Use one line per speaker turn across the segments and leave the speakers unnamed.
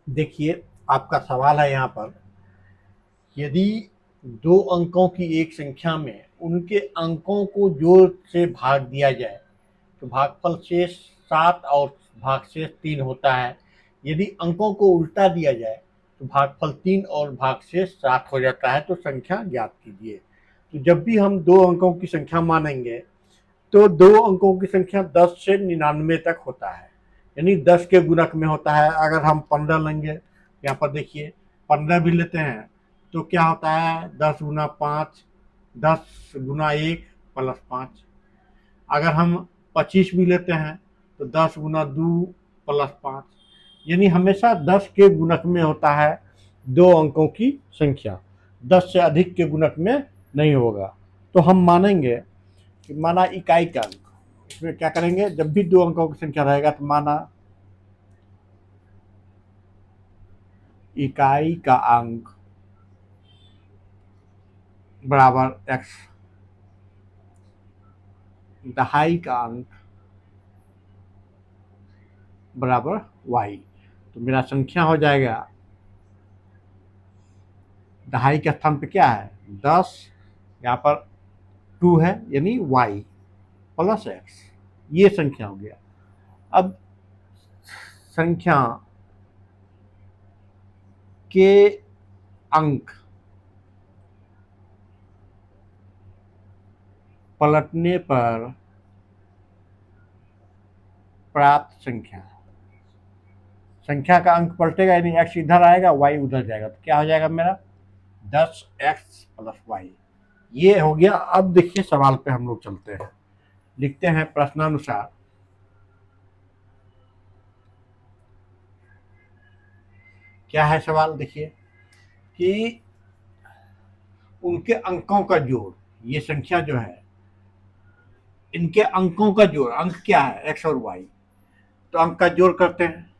देखिए, आपका सवाल है यहाँ पर, यदि दो अंकों की एक संख्या में उनके अंकों को जोड़ से भाग दिया जाए तो भागफल शेष 7 और भागशेष 3 होता है। यदि अंकों को उल्टा दिया जाए तो भागफल 3 और भागशेष 7 हो जाता है। तो संख्या ज्ञात कीजिए। तो जब भी हम दो अंकों की संख्या मानेंगे तो दो अंकों की संख्या 10 से 99 तक होता है, यानी 10 के गुणक में होता है। अगर हम 15 लेंगे, यहाँ पर देखिए 15 भी लेते हैं तो क्या होता है, 10 गुना 5, 10 गुना 1 प्लस 5। अगर हम 25 भी लेते हैं तो 10 गुना 2 प्लस 5, यानी हमेशा 10 के गुणक में होता है दो अंकों की संख्या, 10 से अधिक के गुणक में नहीं होगा। तो हम मानेंगे कि माना इकाई का अंक, इसमें क्या करेंगे, जब भी दो अंकों की संख्या रहेगा तो माना इकाई का अंक बराबर एक्स, दहाई का अंक बराबर वाई। तो मेरा संख्या हो जाएगा, दहाई के स्थान पे क्या है 10, यहाँ पर 2 है यानी वाई प्लस एक्स, ये संख्या हो गया। अब संख्या के अंक पलटने पर प्राप्त संख्या, संख्या का अंक पलटेगा यानी एक्स इधर आएगा वाई उधर जाएगा, तो क्या हो जाएगा मेरा 10x प्लस वाई। ये हो गया। अब देखिए सवाल पे हम लोग चलते हैं, लिखते हैं प्रश्नानुसार। क्या है सवाल, देखिए कि उनके अंकों का जोड़, ये संख्या जो है इनके अंकों का जोड़, अंक क्या है एक्स और वाई, तो अंक का जोड़ करते हैं।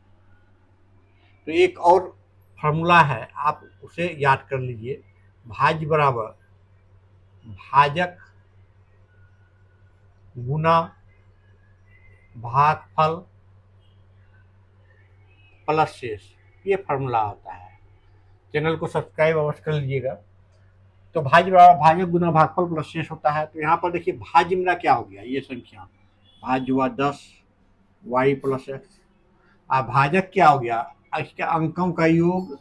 तो एक और फॉर्मूला है, आप उसे याद कर लीजिए, भाज्य बराबर भाजक गुना भागफल प्लस शेष, ये फॉर्मूला होता है। चैनल को सब्सक्राइब अवश्य कर लीजिएगा। तो भाज्य बराबर भाजक गुना भागफल प्लस शेष होता है। तो यहाँ पर देखिए भाज्य मेरा क्या हो गया, ये संख्या भाज्य हुआ 10 वाई प्लस एक्स, और भाजक क्या हो गया, इसके अंकों का योग,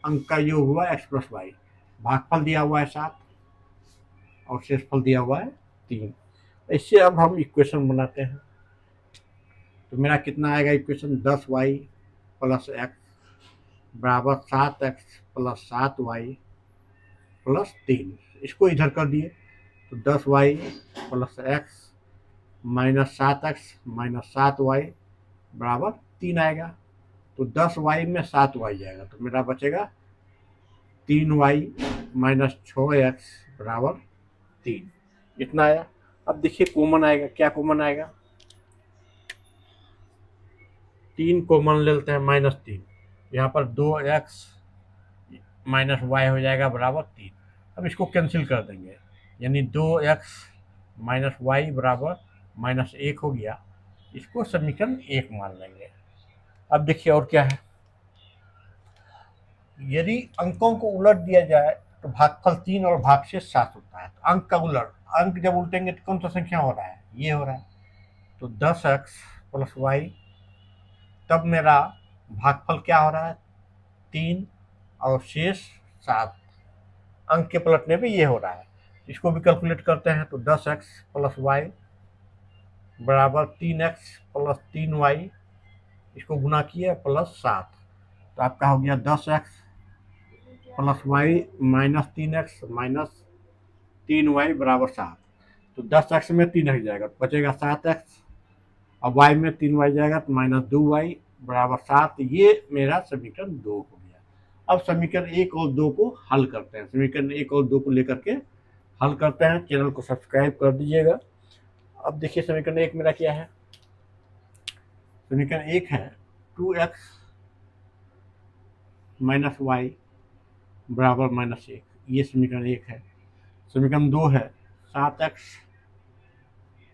अंक का योग हुआ एक्स प्लस वाई, भागफल दिया हुआ है 7 और शेषफल दिया हुआ है 3। इससे अब हम इक्वेशन बनाते हैं। तो मेरा कितना आएगा इक्वेशन, 10y प्लस एक्स बराबर 7x प्लस 7y प्लस 3। इसको इधर कर दिए तो 10y plus x minus 7x minus 7y बराबर 3 आएगा। तो 10y में 7y जाएगा तो मेरा बचेगा 3y माइनस 6x बराबर 3, इतना आया। अब देखिए कॉमन आएगा, क्या कॉमन आएगा, 3 कॉमन ले लेते हैं -3, यहाँ पर 2x माइनस वाई हो जाएगा बराबर 3। अब इसको कैंसिल कर देंगे, यानी 2x माइनस वाई बराबर -1 हो गया। इसको समीकरण 1 मान लेंगे। अब देखिए और क्या है, यदि अंकों को उलट दिया जाए तो भागफल 3 और भागशेष 7 होता है। तो अंक का उलट, अंक जब उल्टेंगे तो कौन सा संख्या हो रहा है, ये हो रहा है। तो 10x प्लस वाई, तब मेरा भागफल क्या हो रहा है 3 और शेष 7, अंक के पलटने पे ये हो रहा है। इसको भी कैलकुलेट करते हैं तो 10x प्लस वाई बराबर 3x प्लस 3y, इसको गुना किए प्लस 7, तो आपका हो गया 10x plus Y minus 3x minus 3y बराबर 7। तो 10x में 3 हट जाएगा तो बचेगा 7x, और y में 3y जाएगा तो -2y बराबर 7। ये मेरा समीकरण 2 हो गया। अब समीकरण 1 और 2 को हल करते हैं, समीकरण 1 और 2 को लेकर के हल करते हैं। चैनल को सब्सक्राइब कर दीजिएगा। अब देखिए समीकरण 1 मेरा क्या है, समीकरण 1 है 2x माइनस वाई बराबर -1, ये समीकरण 1 है। समीकरण 2 है 7x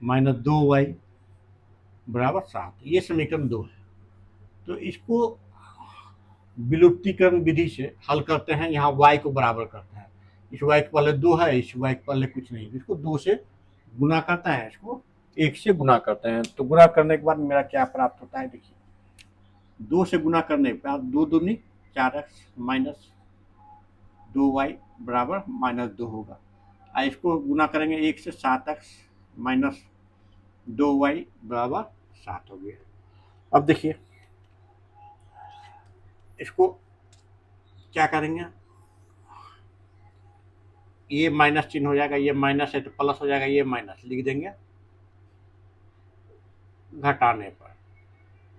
माइनस 2y बराबर 7, ये समीकरण 2 है। तो इसको विलुप्तीकरण विधि से हल करते हैं। यहाँ y को बराबर करते हैं, इस y के पहले 2 है, इस y के पहले कुछ नहीं, इसको 2 से गुना करते हैं, इसको 1 से गुना करते हैं। तो गुना करने के बाद मेरा क्या प्राप्त होता है, देखिए 2 से गुना करने के बाद 2 दूनी 4x माइनस 2y बराबर -2 होगा। इसको गुना करेंगे 1 से 7x माइनस 2y बराबर 7 हो गया। अब देखिए इसको क्या करेंगे, ये माइनस चिन्ह हो जाएगा, ये माइनस है तो प्लस हो जाएगा, ये माइनस लिख देंगे घटाने पर।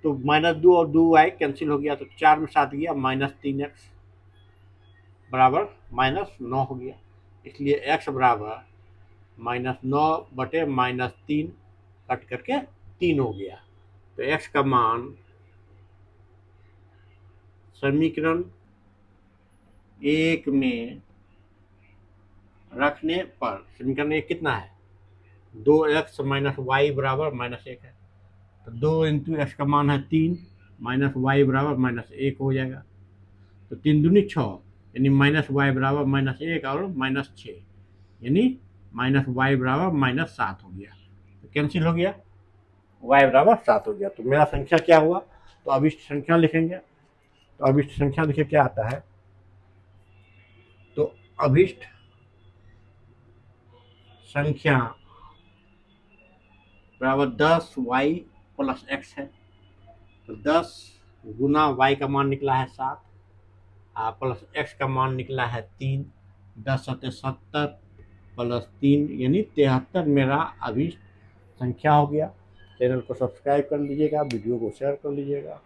तो -2 और 2y कैंसिल हो गया, तो 4 में 7 गया, -3x बराबर -9 हो गया। इसलिए x बराबर -9 बटे -3 कट करके 3 हो गया। तो x का मान समीकरण 1 में रखने पर, समीकरण 1 कितना है, 2x माइनस वाई बराबर -1 है, तो 2 इंटू एक्स का मान है 3 माइनस वाई बराबर -1 हो जाएगा। तो 3 दूनी 6, यानी माइनस वाई बराबर -1 और -6, यानी माइनस वाई बराबर -7 हो गया। तो कैंसिल हो गया, वाई बराबर 7 हो गया। तो मेरा संख्या क्या हुआ, तो अभिष्ट संख्या लिखेंगे। तो अभिष्ट संख्या देखिए क्या आता है, तो अभिष्ट संख्या बराबर 10y प्लस x है। तो 10 गुना y का मान निकला है 7 प्लस x का मान निकला है 3, 10 सत्ते 70 प्लस 3 यानी 73 मेरा अभिष्ट संख्या हो गया। चैनल को सब्सक्राइब कर लीजिएगा, वीडियो को शेयर कर लीजिएगा।